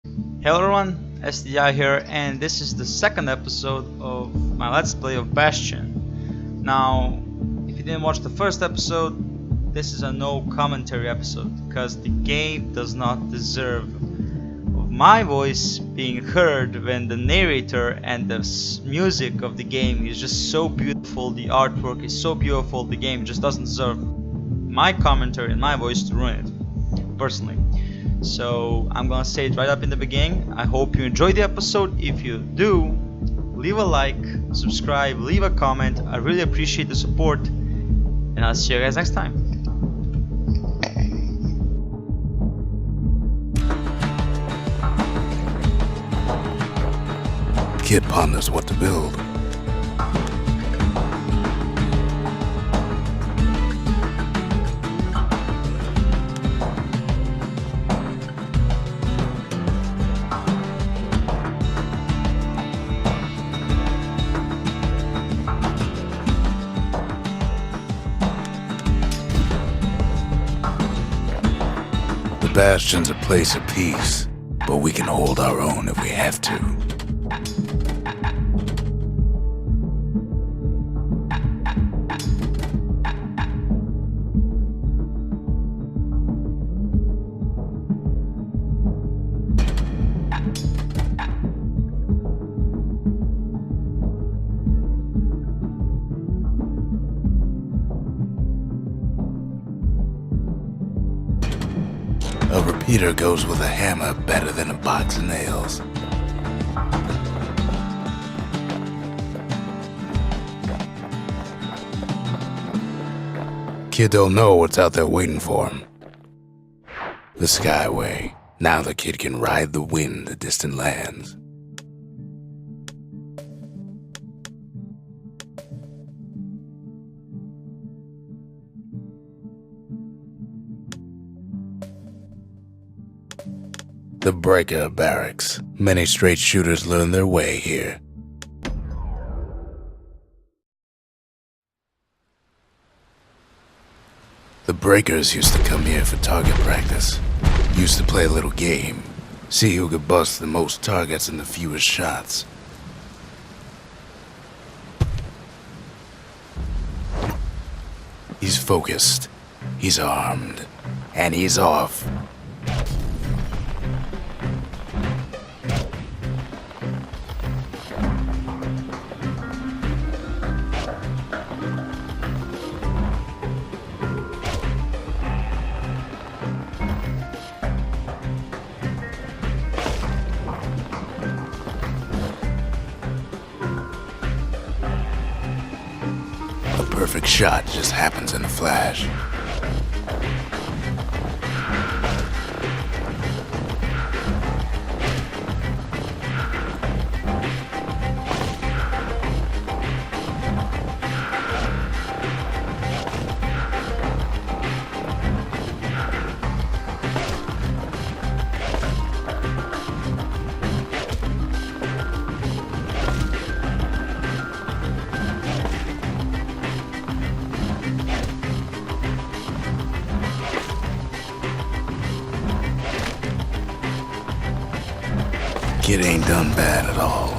Hello everyone, SVTDI here, and this is the second episode of my Let's Play of Bastion. Now, if you didn't watch the first episode, this is a no commentary episode because the game does not deserve of my voice being heard when the narrator and the music of the game is just so beautiful, the artwork is so beautiful, the game just doesn't deserve my commentary and my voice to ruin it, personally. So I'm gonna say it right up in the beginning. I hope you enjoyed the episode. If you do, leave a like, subscribe, leave a comment. I really appreciate the support, and I'll see you guys next time. Kid ponders what to build. The Bastion's a place of peace, but we can hold our own if we have to. A repeater goes with a hammer better than a box of nails. Kid don't know what's out there waiting for him. The Skyway. Now the kid can ride the wind to distant lands. The Breaker Barracks. Many straight shooters learn their way here. The Breakers used to come here for target practice. Used to play a little game. See who could bust the most targets and the fewest shots. He's focused. He's armed. And he's off. A perfect shot just happens in a flash. Kid ain't done bad at all.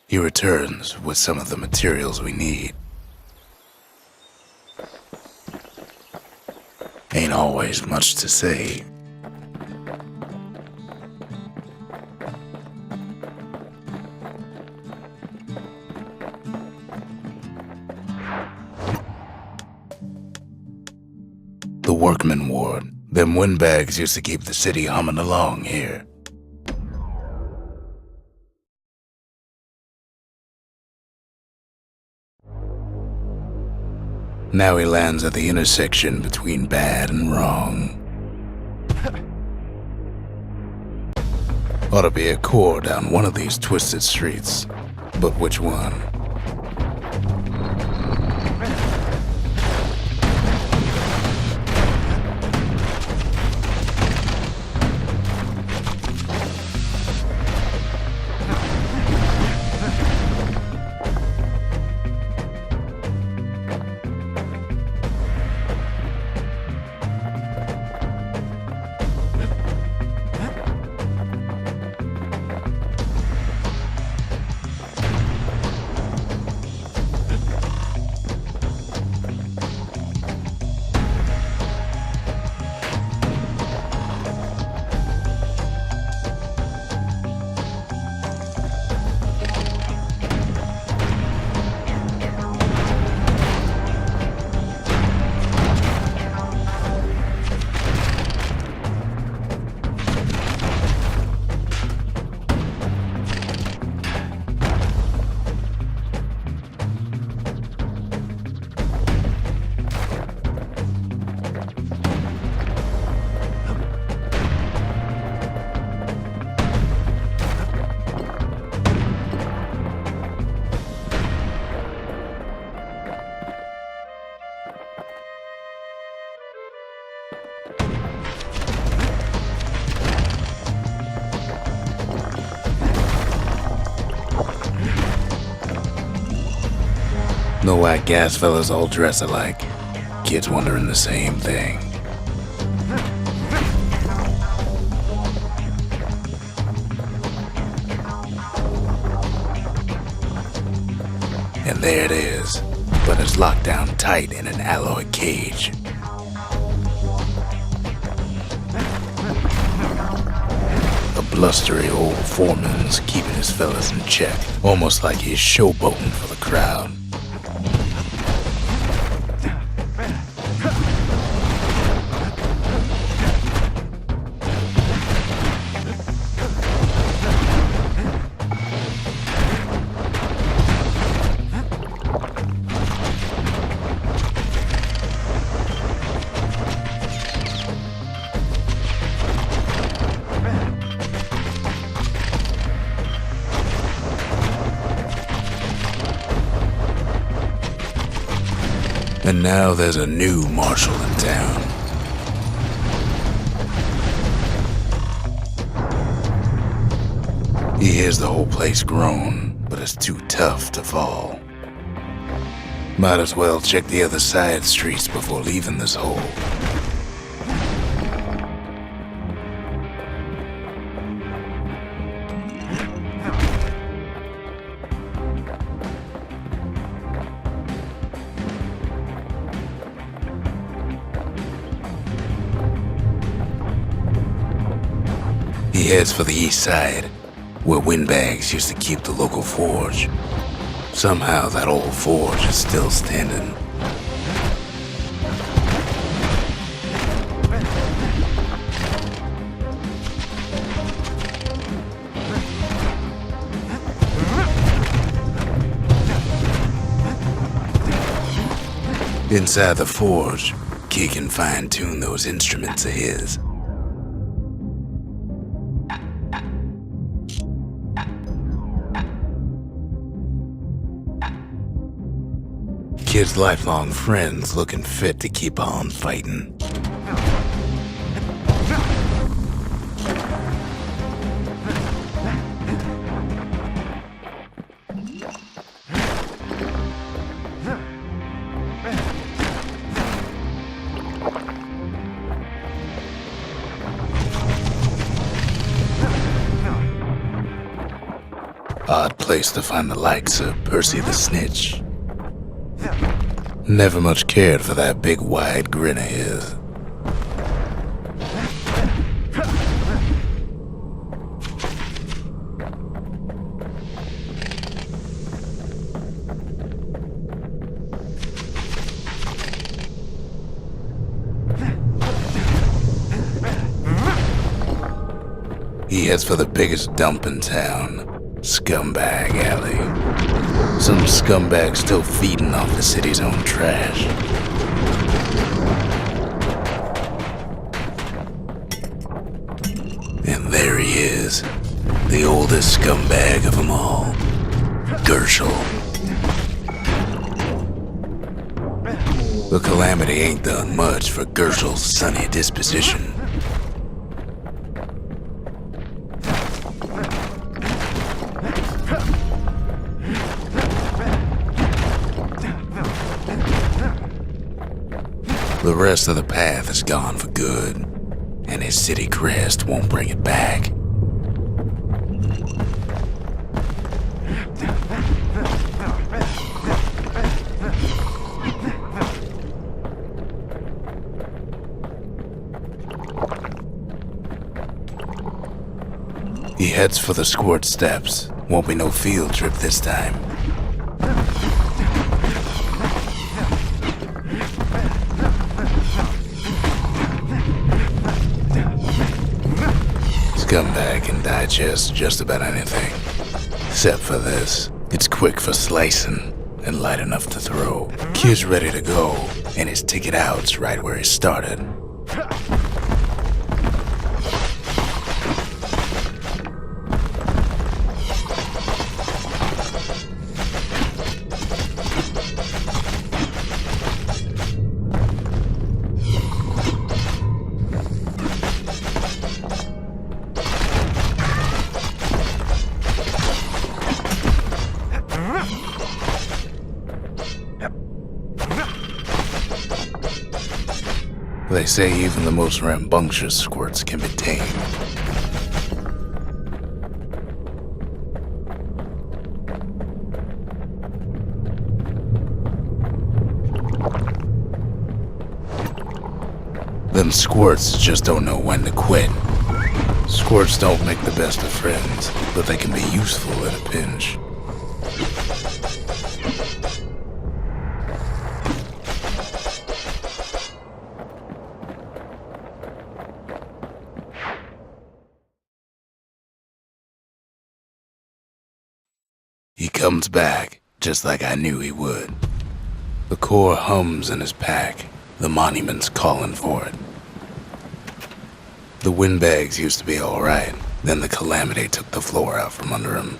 He returns with some of the materials we need. Ain't always much to say. The workman ward. Them windbags used to keep the city humming along here. Now he lands at the intersection between bad and wrong. Ought to be a core down one of these twisted streets. But which one? No white gas fellas all dress alike. Kids wondering the same thing. And there it is, but it's locked down tight in an alloy cage. A blustery old foreman's keeping his fellas in check, almost like he's showboating for the crowd. And now there's a new marshal in town. He hears the whole place groan, but it's too tough to fall. Might as well check the other side streets before leaving this hole. He heads for the east side, where windbags used to keep the local forge. Somehow that old forge is still standing. Inside the forge, Key can fine-tune those instruments of his. Kid's lifelong friends looking fit to keep on fighting. Odd place to find the likes of Percy the Snitch. Never much cared for that big wide grin of his. He heads for the biggest dump in town, Scumbag Alley. Some scumbag still feeding off the city's own trash. And there he is, the oldest scumbag of them all, Gershel. The calamity ain't done much for Gershel's sunny disposition. The rest of the path is gone for good, and his city crest won't bring it back. He heads for the squirt steps. Won't be no field trip this time. Scumbag can digest just about anything. Except for this. It's quick for slicing and light enough to throw. Kid's ready to go, and his ticket out's right where he started. They say even the most rambunctious squirts can be tamed. Them squirts just don't know when to quit. Squirts don't make the best of friends, but they can be useful in a pinch. He comes back, just like I knew he would. The core hums in his pack. The monument's calling for it. The windbags used to be alright, then the calamity took the floor out from under him.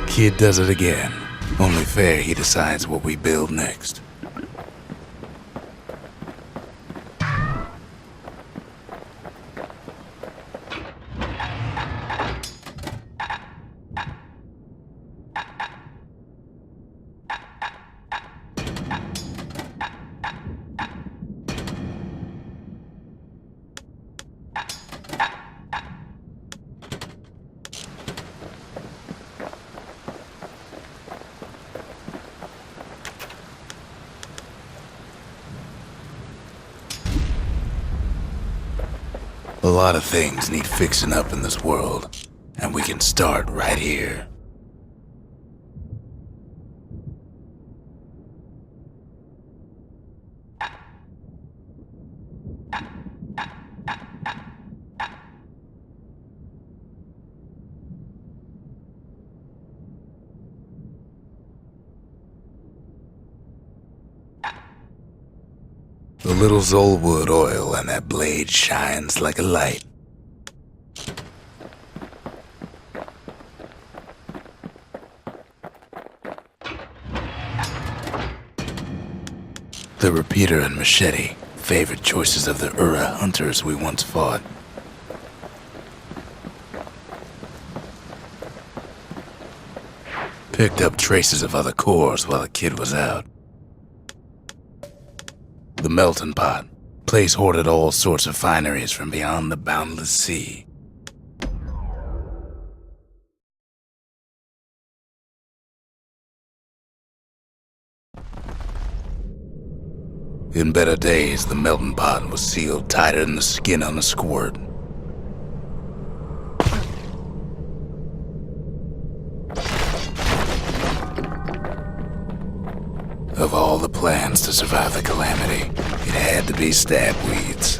Kid does it again. Only fair he decides what we build next. A lot of things need fixing up in this world, and we can start right here. The little Zolwood oil on that blade shines like a light. The repeater and machete, favorite choices of the Ura hunters we once fought. Picked up traces of other cores while the kid was out. The melting pot, place hoarded all sorts of fineries from beyond the boundless sea. In better days, the melting pot was sealed tighter than the skin on a squirt. Of all the plans to survive the calamity, it had to be stab weeds.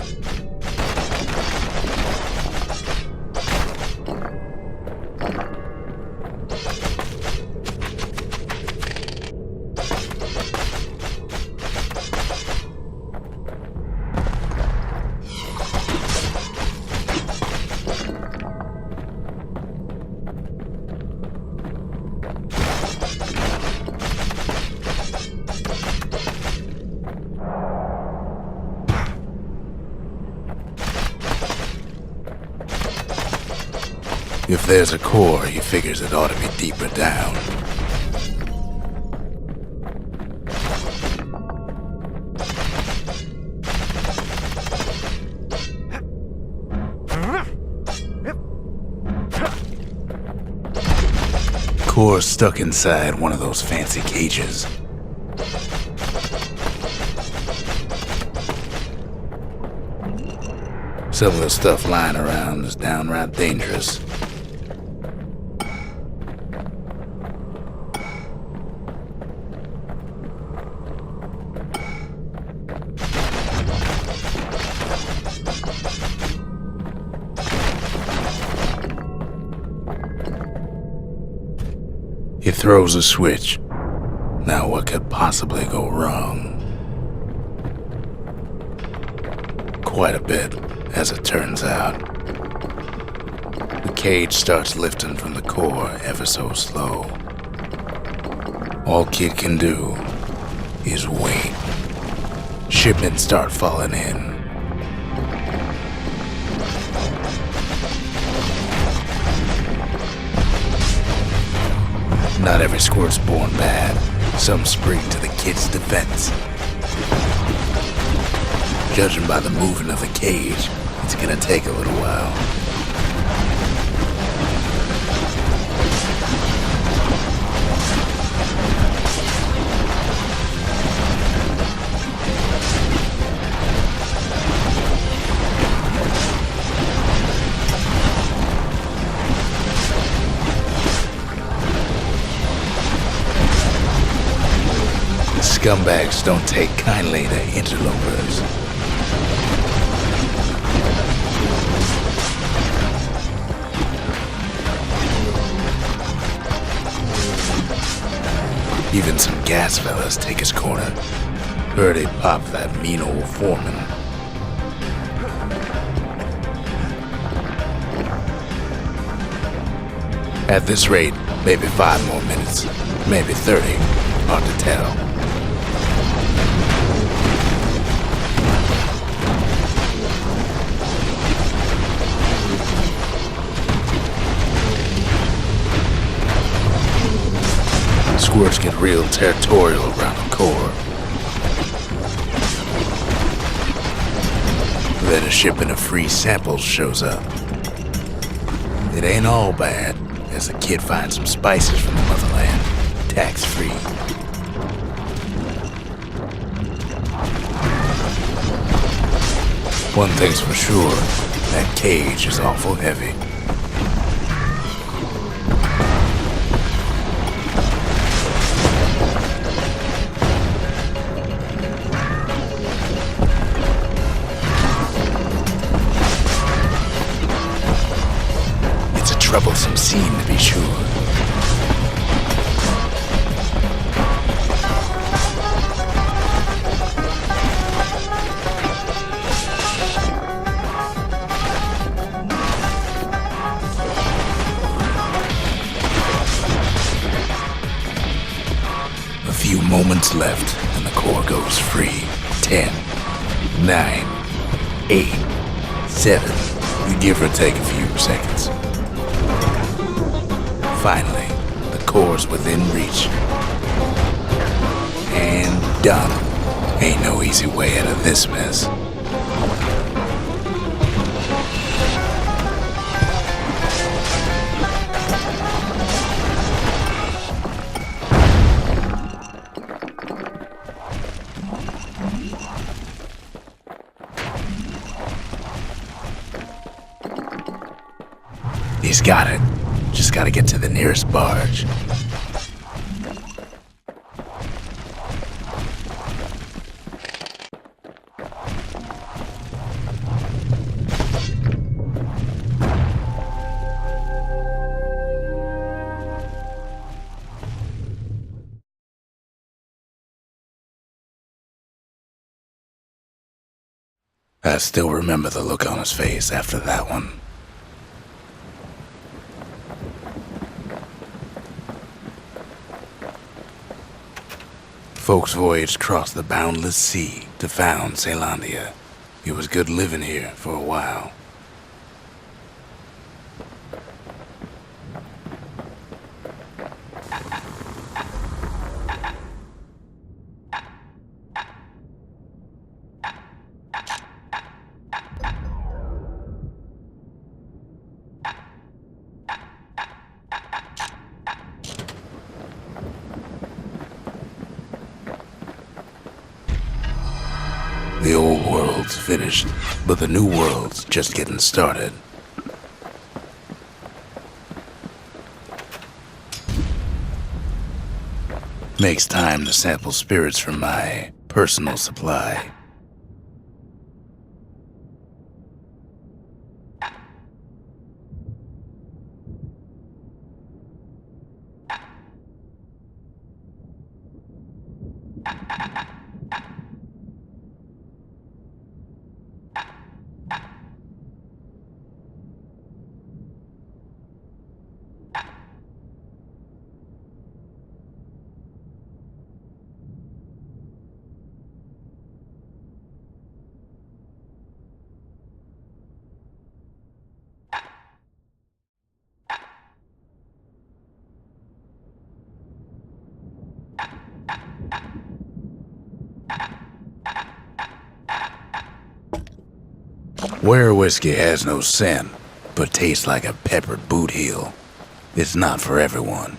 If there's a core, he figures it ought to be deeper down. Core's stuck inside one of those fancy cages. Some of the stuff lying around is downright dangerous. He throws a switch. Now what could possibly go wrong? Quite a bit, as it turns out. The cage starts lifting from the core ever so slow. All Kid can do is wait. Shipments start falling in. Not every squirt's born bad. Some spring to the kid's defense. Judging by the movement of the cage, it's gonna take a little while. Scumbags don't take kindly to interlopers. Even some gas fellas take his corner. Heard he popped that mean old foreman. At this rate, maybe 5 more minutes, maybe 30, hard to tell. Squirts get real territorial around the core. Then a shipment of free samples shows up. It ain't all bad, as the kid finds some spices from the motherland, tax-free. One thing's for sure, that cage is awful heavy. Troublesome scene, to be sure. A few moments left, and the core goes free. 10, 9, 8, 7. You give or take a few seconds. Finally, the core's within reach. And done. Ain't no easy way out of this mess. He's got it. Just gotta get to the nearest barge. I still remember the look on his face after that one. Folks voyaged across the boundless sea to found Ceylondia. It was good living here for a while. The old world's finished, but the new world's just getting started. Makes time to sample spirits from my personal supply. Where whiskey has no scent, but tastes like a peppered boot heel. It's not for everyone.